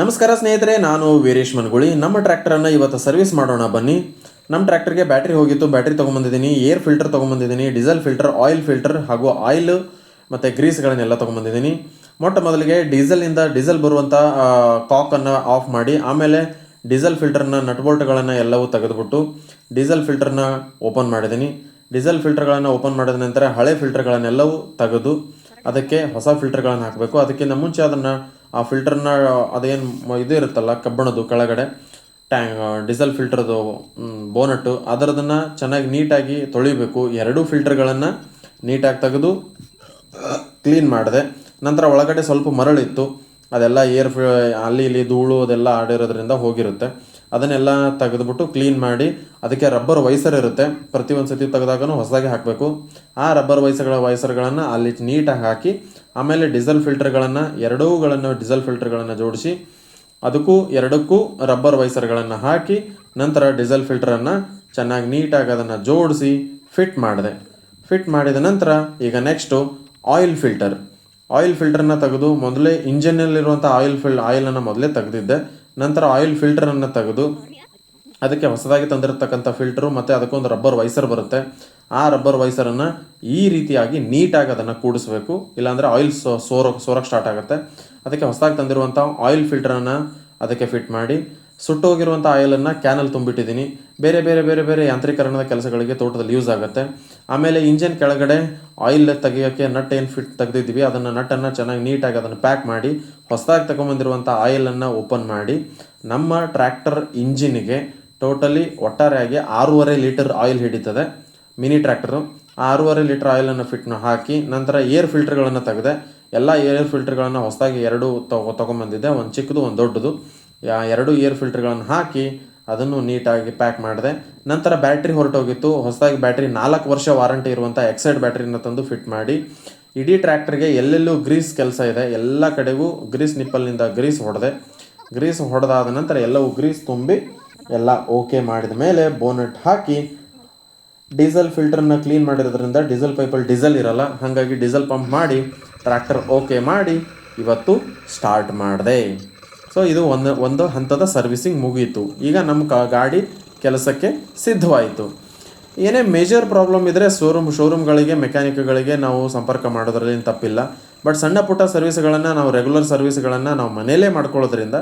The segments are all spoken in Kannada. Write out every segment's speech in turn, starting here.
ನಮಸ್ಕಾರ ಸ್ನೇಹಿತರೆ, ನಾನು ವೀರೇಶ್ ಮನ್ಗುಳಿ. ನಮ್ಮ ಟ್ರ್ಯಾಕ್ಟರನ್ನು ಇವತ್ತು ಸರ್ವಿಸ್ ಮಾಡೋಣ ಬನ್ನಿ. ನಮ್ಮ ಟ್ರ್ಯಾಕ್ಟರ್ಗೆ ಬ್ಯಾಟ್ರಿ ಹೋಗಿತ್ತು, ಬ್ಯಾಟ್ರಿ ತೊಗೊಂಬಂದಿದ್ದೀನಿ, ಏರ್ ಫಿಲ್ಟರ್ ತೊಗೊಂಬಂದಿದ್ದೀನಿ, ಡೀಸೆಲ್ ಫಿಲ್ಟರ್, ಆಯಿಲ್ ಫಿಲ್ಟರ್ ಹಾಗೂ ಆಯಿಲ್ ಮತ್ತು ಗ್ರೀಸ್ಗಳನ್ನೆಲ್ಲ ತೊಗೊಂಬಂದಿದ್ದೀನಿ. ಮೊಟ್ಟ ಮೊದಲಿಗೆ ಡೀಸೆಲ್ ಬರುವಂಥ ಕಾಕನ್ನು ಆಫ್ ಮಾಡಿ, ಆಮೇಲೆ ಡೀಸೆಲ್ ಫಿಲ್ಟರ್ನ ನಟ್ಬೋಲ್ಟ್ಗಳನ್ನು ಎಲ್ಲವೂ ತೆಗೆದುಬಿಟ್ಟು ಡೀಸೆಲ್ ಫಿಲ್ಟರ್ನ ಓಪನ್ ಮಾಡಿದ್ದೀನಿ. ಡೀಸೆಲ್ ಫಿಲ್ಟರ್ಗಳನ್ನು ಓಪನ್ ಮಾಡಿದ ನಂತರ ಹಳೆ ಫಿಲ್ಟರ್ಗಳನ್ನೆಲ್ಲವೂ ತೆಗೆದು ಅದಕ್ಕೆ ಹೊಸ ಫಿಲ್ಟರ್ಗಳನ್ನು ಹಾಕಬೇಕು. ಅದಕ್ಕಿಂತ ಮುಂಚೆ ಆ ಫಿಲ್ಟರ್ನ ಅದೇನು ಇದು ಇರುತ್ತಲ್ಲ ಕಬ್ಬಣದ್ದು ಕೆಳಗಡೆ ಡೀಸೆಲ್ ಫಿಲ್ಟರ್ದು ಬೋನಟ್ಟು ಅದರದನ್ನು ಚೆನ್ನಾಗಿ ನೀಟಾಗಿ ತೊಳಿಬೇಕು. ಎರಡೂ ಫಿಲ್ಟರ್ಗಳನ್ನು ನೀಟಾಗಿ ತೆಗೆದು ಕ್ಲೀನ್ ಮಾಡಿದೆ. ನಂತರ ಒಳಗಡೆ ಸ್ವಲ್ಪ ಮರಳಿತ್ತು, ಅದೆಲ್ಲ ಅಲ್ಲಿ ಇಲ್ಲಿ ಧೂಳು ಅದೆಲ್ಲ ಆಡಿರೋದ್ರಿಂದ ಹೋಗಿರುತ್ತೆ. ಅದನ್ನೆಲ್ಲ ತೆಗೆದುಬಿಟ್ಟು ಕ್ಲೀನ್ ಮಾಡಿ ಅದಕ್ಕೆ ರಬ್ಬರ್ ವೈಸರ್ ಇರುತ್ತೆ, ಪ್ರತಿಯೊಂದು ಸತಿ ತೆಗೆದಾಗೂ ಹೊಸದಾಗಿ ಹಾಕಬೇಕು. ಆ ರಬ್ಬರ್ ವೈಸರ್ಗಳನ್ನು ಅಲ್ಲಿ ನೀಟಾಗಿ ಹಾಕಿ, ಆಮೇಲೆ ಡೀಸೆಲ್ ಫಿಲ್ಟರ್ಗಳನ್ನು ಜೋಡಿಸಿ ಎರಡಕ್ಕೂ ರಬ್ಬರ್ ವೈಸರ್ಗಳನ್ನು ಹಾಕಿ ನಂತರ ಡೀಸೆಲ್ ಫಿಲ್ಟರನ್ನು ಚೆನ್ನಾಗಿ ನೀಟಾಗಿ ಅದನ್ನು ಜೋಡಿಸಿ ಫಿಟ್ ಮಾಡಿದ ನಂತರ ಈಗ ನೆಕ್ಸ್ಟು ಆಯಿಲ್ ಫಿಲ್ಟರ್ನ ತೆಗೆದು ಮೊದಲೇ ಇಂಜಿನ್ನಲ್ಲಿರುವಂಥ ಆಯಿಲನ್ನು ಮೊದಲೇ ತೆಗೆದಿದ್ದೆ. ನಂತರ ಆಯಿಲ್ ಫಿಲ್ಟರನ್ನು ತೆಗೆದು ಅದಕ್ಕೆ ಹೊಸದಾಗಿ ತಂದಿರತಕ್ಕಂಥ ಫಿಲ್ಟರು ಮತ್ತು ಅದಕ್ಕೊಂದು ರಬ್ಬರ್ ವೈಸರ್ ಬರುತ್ತೆ. ಆ ರಬ್ಬರ್ ವೈಸರನ್ನು ಈ ರೀತಿಯಾಗಿ ನೀಟಾಗಿ ಅದನ್ನು ಕೂಡಿಸ್ಬೇಕು, ಇಲ್ಲಾಂದರೆ ಆಯಿಲ್ ಸೋರಕ್ಕೆ ಸ್ಟಾರ್ಟ್ ಆಗುತ್ತೆ. ಅದಕ್ಕೆ ಹೊಸದಾಗಿ ತಂದಿರುವಂಥ ಆಯಿಲ್ ಫಿಲ್ಟರನ್ನು ಅದಕ್ಕೆ ಫಿಟ್ ಮಾಡಿ, ಸುಟ್ಟೋಗಿರುವಂಥ ಆಯಿಲನ್ನು ಕ್ಯಾನಲ್ಲಿ ತುಂಬಿಟ್ಟಿದ್ದೀನಿ. ಬೇರೆ ಬೇರೆ ಬೇರೆ ಬೇರೆ ಯಾಂತ್ರೀಕರಣದ ಕೆಲಸಗಳಿಗೆ ತೋಟದಲ್ಲಿ ಯೂಸ್ ಆಗುತ್ತೆ. ಆಮೇಲೆ ಇಂಜಿನ್ ಕೆಳಗಡೆ ಆಯಿಲ್ ತೆಗಿಯೋಕ್ಕೆ ನಟ್ ಏನು ಫಿಟ್ ತೆಗೆದಿದ್ದೀವಿ ನಟ್ಟನ್ನು ಚೆನ್ನಾಗಿ ನೀಟಾಗಿ ಅದನ್ನು ಪ್ಯಾಕ್ ಮಾಡಿ ಹೊಸದಾಗಿ ತಗೊಂಬಂದಿರುವಂಥ ಆಯಿಲನ್ನು ಓಪನ್ ಮಾಡಿ ನಮ್ಮ ಟ್ರ್ಯಾಕ್ಟರ್ ಇಂಜಿನಿಗೆ ಒಟ್ಟಾರೆಯಾಗಿ 6.5 ಲೀಟರ್ ಆಯಿಲ್ ಹಿಡಿತದೆ ಮಿನಿ ಟ್ರ್ಯಾಕ್ಟರು. ಆ 6.5 ಲೀಟರ್ ಆಯಿಲನ್ನು ಹಾಕಿ ನಂತರ ಏರ್ ಫಿಲ್ಟರ್ಗಳನ್ನು ತೆಗೆದೆ. ಎಲ್ಲ ಏರ್ ಫಿಲ್ಟರ್ಗಳನ್ನು ಹೊಸದಾಗಿ 2 ತೊಗೊಂಬಂದಿದ್ದೆ, ಒಂದು ಚಿಕ್ಕದು ಒಂದು ದೊಡ್ಡದು. 2 ಏರ್ ಫಿಲ್ಟರ್ಗಳನ್ನು ಹಾಕಿ ಅದನ್ನು ನೀಟಾಗಿ ಪ್ಯಾಕ್ ಮಾಡಿದೆ. ನಂತರ ಬ್ಯಾಟ್ರಿ ಹೊರಟೋಗಿತ್ತು, ಹೊಸದಾಗಿ ಬ್ಯಾಟ್ರಿ 4 ವರ್ಷ ವಾರಂಟಿ ಇರುವಂಥ ಎಕ್ಸೈಡ್ ಬ್ಯಾಟ್ರಿನ ತಂದು ಫಿಟ್ ಮಾಡಿ ಇಡೀ ಟ್ರ್ಯಾಕ್ಟರ್ಗೆ ಎಲ್ಲೆಲ್ಲೂ ಗ್ರೀಸ್ ಕೆಲಸ ಇದೆ ಎಲ್ಲ ಕಡೆಗೂ ಗ್ರೀಸ್ ನಿಪ್ಪಲ್ನಿಂದ ಗ್ರೀಸ್ ಹೊಡೆದಾದ ನಂತರ ಎಲ್ಲವೂ ಗ್ರೀಸ್ ತುಂಬಿ ಎಲ್ಲ ಓಕೆ ಮಾಡಿದ ಮೇಲೆ ಬೋನೆಟ್ ಹಾಕಿ ಡೀಸೆಲ್ ಫಿಲ್ಟರ್ನ ಕ್ಲೀನ್ ಮಾಡಿರೋದ್ರಿಂದ ಡೀಸೆಲ್ ಪೈಪಲ್ಲಿ ಡೀಸೆಲ್ ಇರಲ್ಲ, ಹಾಗಾಗಿ ಡೀಸೆಲ್ ಪಂಪ್ ಮಾಡಿ ಟ್ರ್ಯಾಕ್ಟರ್ ಓಕೆ ಮಾಡಿ ಇವತ್ತು ಸ್ಟಾರ್ಟ್ ಮಾಡಿದೆ. ಸೊ ಇದು ಒಂದು ಹಂತದ ಸರ್ವಿಸಿಂಗ್ ಮುಗೀತು. ಈಗ ನಮ್ಮ ಗಾಡಿ ಕೆಲಸಕ್ಕೆ ಸಿದ್ಧವಾಯಿತು. ಏನೇ ಮೇಜರ್ ಪ್ರಾಬ್ಲಮ್ ಇದ್ದರೆ ಶೋರೂಮ್ಗಳಿಗೆ ಮೆಕ್ಯಾನಿಕ್ಗಳಿಗೆ ನಾವು ಸಂಪರ್ಕ ಮಾಡೋದ್ರಲ್ಲಿ ತಪ್ಪಿಲ್ಲ. ಬಟ್ ಸಣ್ಣ ಪುಟ್ಟ ರೆಗ್ಯುಲರ್ ಸರ್ವಿಸ್ಗಳನ್ನು ನಾವು ಮನೆಯಲ್ಲೇ ಮಾಡ್ಕೊಳ್ಳೋದ್ರಿಂದ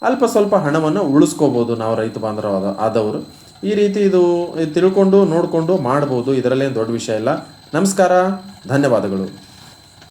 ಅಲ್ಪ ಸ್ವಲ್ಪ ಹಣವನ್ನು ಉಳಿಸ್ಕೋಬೋದು ನಾವು ರೈತ ಬಾಂಧವರು ಆದವರು. ಈ ರೀತಿ ಇದು ತಿಳ್ಕೊಂಡು ನೋಡಿಕೊಂಡು ಮಾಡ್ಬೋದು, ಇದರಲ್ಲೇನು ದೊಡ್ಡ ವಿಷಯ ಇಲ್ಲ. ನಮಸ್ಕಾರ, ಧನ್ಯವಾದಗಳು.